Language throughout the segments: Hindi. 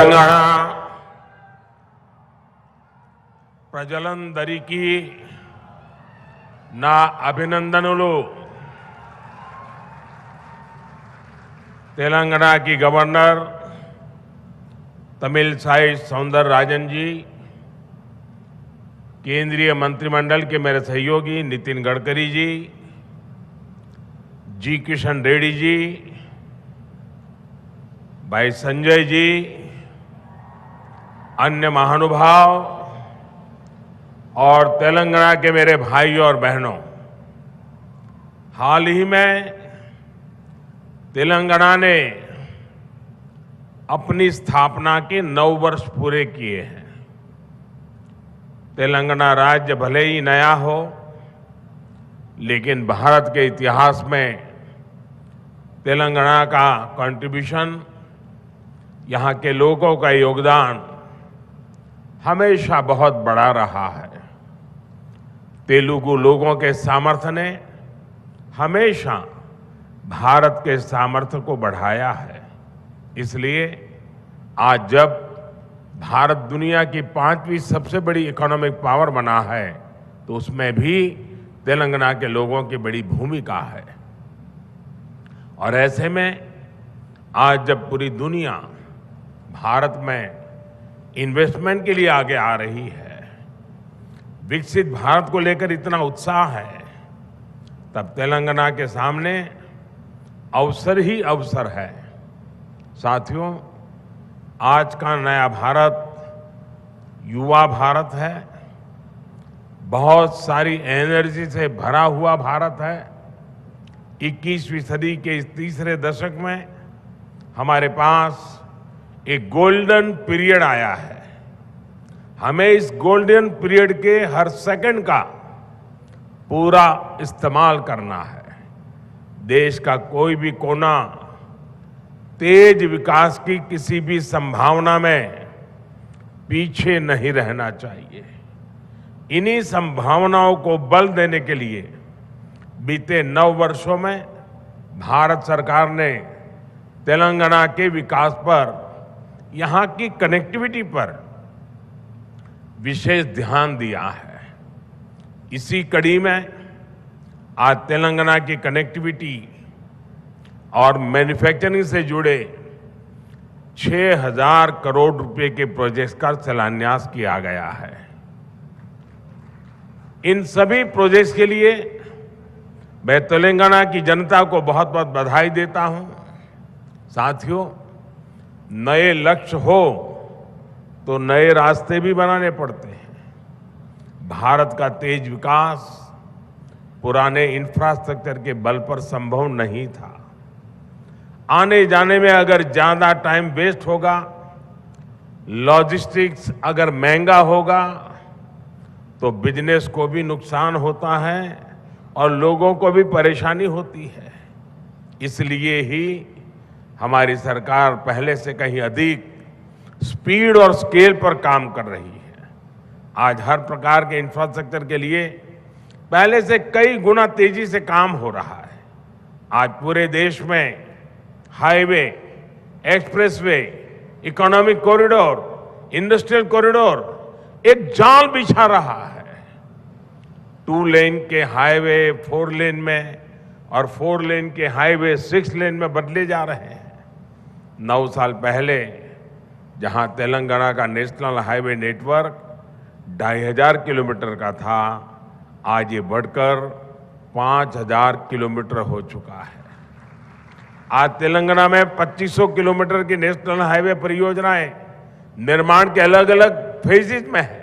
తెలంగాణ ప్రజలందరికీ నా అభినందనలు. तेलंगाना की गवर्नर तमिलसाई सौंदरराजन जी, केंद्रीय मंत्रिमंडल के मेरे सहयोगी नितिन गडकरी जी, जी किशन रेड्डी जी, भाई संजय जी, अन्य महानुभाव और तेलंगाना के मेरे भाइयों और बहनों, हाल ही में तेलंगाना ने अपनी स्थापना के 9 वर्ष पूरे किए हैं. तेलंगाना राज्य भले ही नया हो, लेकिन भारत के इतिहास में तेलंगाना का कंट्रीब्यूशन, यहाँ के लोगों का योगदान हमेशा बहुत बड़ा रहा है. तेलुगु लोगों के सामर्थ्य ने हमेशा भारत के सामर्थ्य को बढ़ाया है. इसलिए आज जब भारत दुनिया की 5वीं सबसे बड़ी इकोनॉमिक पावर बना है, तो उसमें भी तेलंगाना के लोगों की बड़ी भूमिका है. और ऐसे में आज जब पूरी दुनिया भारत में इन्वेस्टमेंट के लिए आगे आ रही है, विकसित भारत को लेकर इतना उत्साह है, तब तेलंगाना के सामने अवसर ही अवसर है. साथियों, आज का नया भारत युवा भारत है, बहुत सारी एनर्जी से भरा हुआ भारत है. 21वीं सदी के इस तीसरे दशक में हमारे पास एक गोल्डन पीरियड आया है. हमें इस गोल्डन पीरियड के हर सेकंड का पूरा इस्तेमाल करना है. देश का कोई भी कोना तेज विकास की किसी भी संभावना में पीछे नहीं रहना चाहिए. इन्हीं संभावनाओं को बल देने के लिए बीते 9 वर्षों में भारत सरकार ने तेलंगाना के विकास पर, यहाँ की कनेक्टिविटी पर विशेष ध्यान दिया है. इसी कड़ी में आज तेलंगाना की कनेक्टिविटी और मैन्युफैक्चरिंग से जुड़े 6,000 करोड़ रुपए के प्रोजेक्ट्स का शिलान्यास किया गया है. इन सभी प्रोजेक्ट्स के लिए मैं तेलंगाना की जनता को बहुत बहुत बधाई देता हूं. साथियों, नए लक्ष्य हो तो नए रास्ते भी बनाने पड़ते हैं. भारत का तेज विकास पुराने इंफ्रास्ट्रक्चर के बल पर संभव नहीं था. आने जाने में अगर ज्यादा टाइम वेस्ट होगा, लॉजिस्टिक्स अगर महंगा होगा, तो बिजनेस को भी नुकसान होता है और लोगों को भी परेशानी होती है. इसलिए ही हमारी सरकार पहले से कहीं अधिक स्पीड और स्केल पर काम कर रही है. आज हर प्रकार के इंफ्रास्ट्रक्चर के लिए पहले से कई गुना तेजी से काम हो रहा है. आज पूरे देश में highway, expressway, economic corridor, industrial corridor एक जाल बिछा रहा है. 2 लेन के हाईवे 4 लेन में और 4 लेन के हाईवे 6 लेन में बदले जा रहे हैं. 9 साल पहले जहां तेलंगाना का नेशनल हाईवे नेटवर्क 2,500 किलोमीटर का था, आज ये बढ़कर 5,000 किलोमीटर हो चुका है. आज तेलंगाना में 2500 किलोमीटर की नेशनल हाईवे परियोजनाएं निर्माण के अलग अलग फेजेज में है.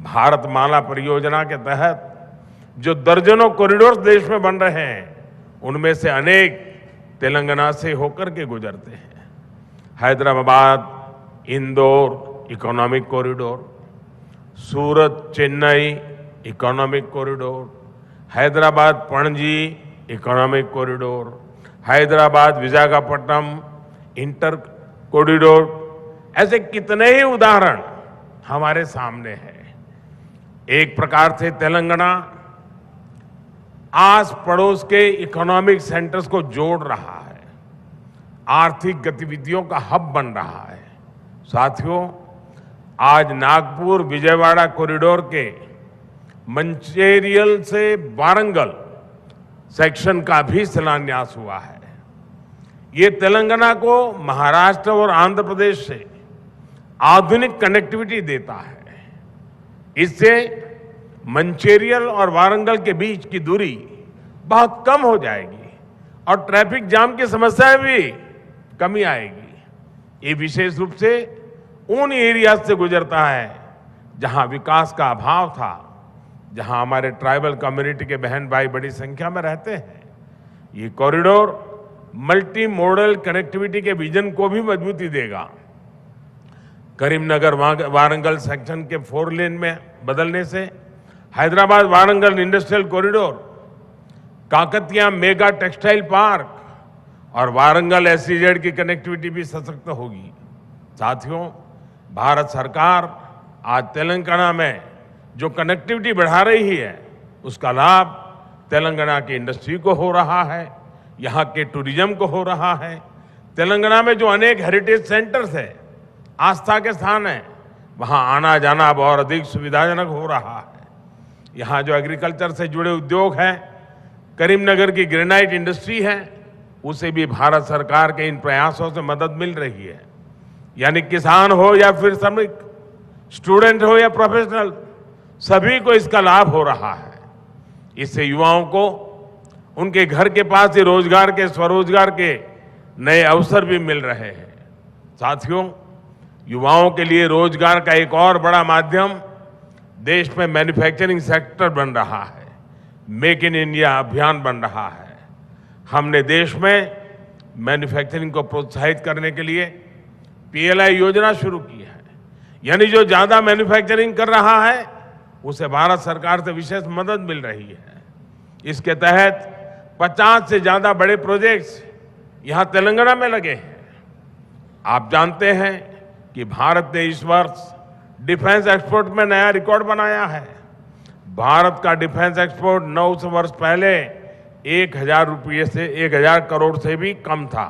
भारतमाला परियोजना के तहत जो दर्जनों कॉरिडोर देश में बन रहे हैं, उनमें से अनेक तेलंगाना से होकर के गुजरते हैं. Hyderabad Indore economic corridor, Surat Chennai economic corridor, Hyderabad Panaji economic corridor, Hyderabad Visakhapatnam inter corridor, ऐसे कितने ही उदाहरण हमारे सामने हैं. एक प्रकार से तेलंगाना आस पड़ोस के इकोनॉमिक सेंटर्स को जोड़ रहा है, आर्थिक गतिविधियों का हब बन रहा है. साथियों, आज नागपुर विजयवाड़ा कॉरिडोर के मंचेरियल से वारंगल सेक्शन का भी शिलान्यास हुआ है। ये तेलंगाना को महाराष्ट्र और आंध्र प्रदेश से आधुनिक कनेक्टिविटी देता है। इससे मंचेरियल और वारंगल के बीच की दूरी बहुत कम हो जाएगी और ट्रैफिक जाम की समस्या भी कमी आएगी। ये विशेष रूप से उन एरिया से गुजरता है जहां विकास का अभाव था, जहां हमारे ट्राइबल कम्युनिटी के बहन भाई बड़ी संख्या में रहते हैं। ये कॉरिडोर मल्टी मॉडल कनेक्टिविटी के विजन को भी मजबूती देगा। करीमनगर वारंगल सेक्शन के 4 लेन में बदलने से Hyderabad Warangal industrial corridor, Kakatiya mega textile park और वारंगल SEZ की कनेक्टिविटी भी सशक्त होगी। साथियों, भारत सरकार आज तेलंगाना में जो कनेक्टिविटी बढ़ा रही है, उसका लाभ तेलंगाना की इंडस्ट्री को हो रहा है, यहाँ के टूरिज्म को हो रहा है। तेलंगाना में जो अनेक हेरिटेज सेंटर्स है, आस्था के स्थान है, वहाँ आना जाना अब और अधिक सुविधाजनक हो रहा है। यहाँ जो एग्रीकल्चर से जुड़े उद्योग हैं, करीमनगर की ग्रेनाइट इंडस्ट्री है, उसे भी भारत सरकार के इन प्रयासों से मदद मिल रही है। यानी किसान हो या फिर श्रमिक, स्टूडेंट हो या प्रोफेशनल, सभी को इसका लाभ हो रहा है। इससे युवाओं को उनके घर के पास ही रोजगार के, स्वरोजगार के नए अवसर भी मिल रहे हैं। साथियों, युवाओं के लिए रोजगार का एक और बड़ा माध्यम देश में मैन्युफैक्चरिंग सेक्टर बन रहा है। मेक इन इंडिया अभियान बन रहा है। हमने देश में मैन्युफैक्चरिंग को प्रोत्साहित करने के लिए PLI योजना शुरू की है। यानी जो ज्यादा मैन्युफैक्चरिंग कर रहा है, उसे भारत सरकार से विशेष मदद मिल रही है। इसके तहत 50 से ज्यादा बड़े प्रोजेक्ट्स यहां तेलंगाना में लगे हैं। आप जानते हैं कि भारत ने इस वर्ष डिफेंस एक्सपोर्ट में नया रिकॉर्ड बनाया है। भारत का डिफेंस एक्सपोर्ट 9 वर्ष पहले 1000 करोड़ से भी कम था।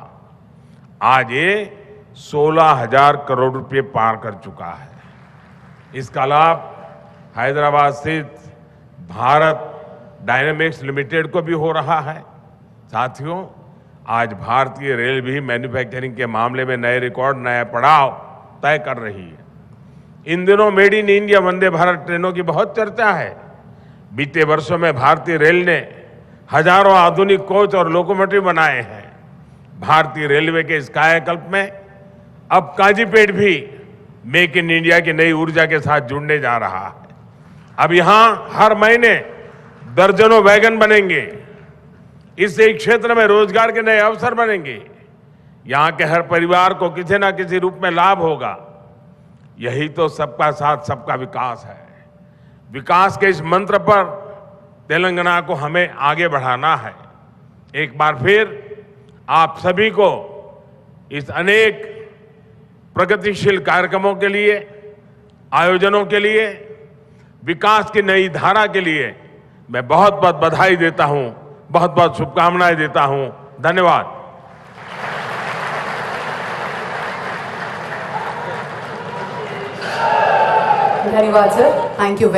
आज ये 16,000 करोड़ रुपए पार कर चुका है। इसका लाभ हैदराबाद स्थित भारत डायनेमिक्स लिमिटेड को भी हो रहा है। साथियों, आज भारतीय रेल भी मैन्युफैक्चरिंग के मामले में नए रिकॉर्ड, नया पड़ाव तय कर रही है। इन दिनों made in India Vande Bharat ट्रेनों की बहुत चर्चा है। बीते वर्षों में भारतीय रेल ने हजारों आधुनिक कोच और लोकोमोटिव बनाए हैं। भारतीय रेलवे के इस कायाकल्प में अब काजीपेट भी मेक इन इंडिया की नई ऊर्जा के साथ जुड़ने जा रहा है। अब यहां हर महीने दर्जनों वैगन बनेंगे। इससे इस क्षेत्र में रोजगार के नए अवसर बनेंगे। यहां के हर परिवार को किसी न किसी रूप में लाभ होगा। यही तो सबका साथ सबका विकास है। विकास के इस मंत्र पर तेलंगाना को हमें आगे बढ़ाना है। एक बार फिर आप सभी को इस अनेक प्रगतिशील कार्यक्रमों के लिए, आयोजनों के लिए, विकास की नई धारा के लिए मैं बहुत बहुत बधाई देता हूं, बहुत बहुत शुभकामनाएं देता हूं। धन्यवाद। धन्यवाद सर, थैंक यू।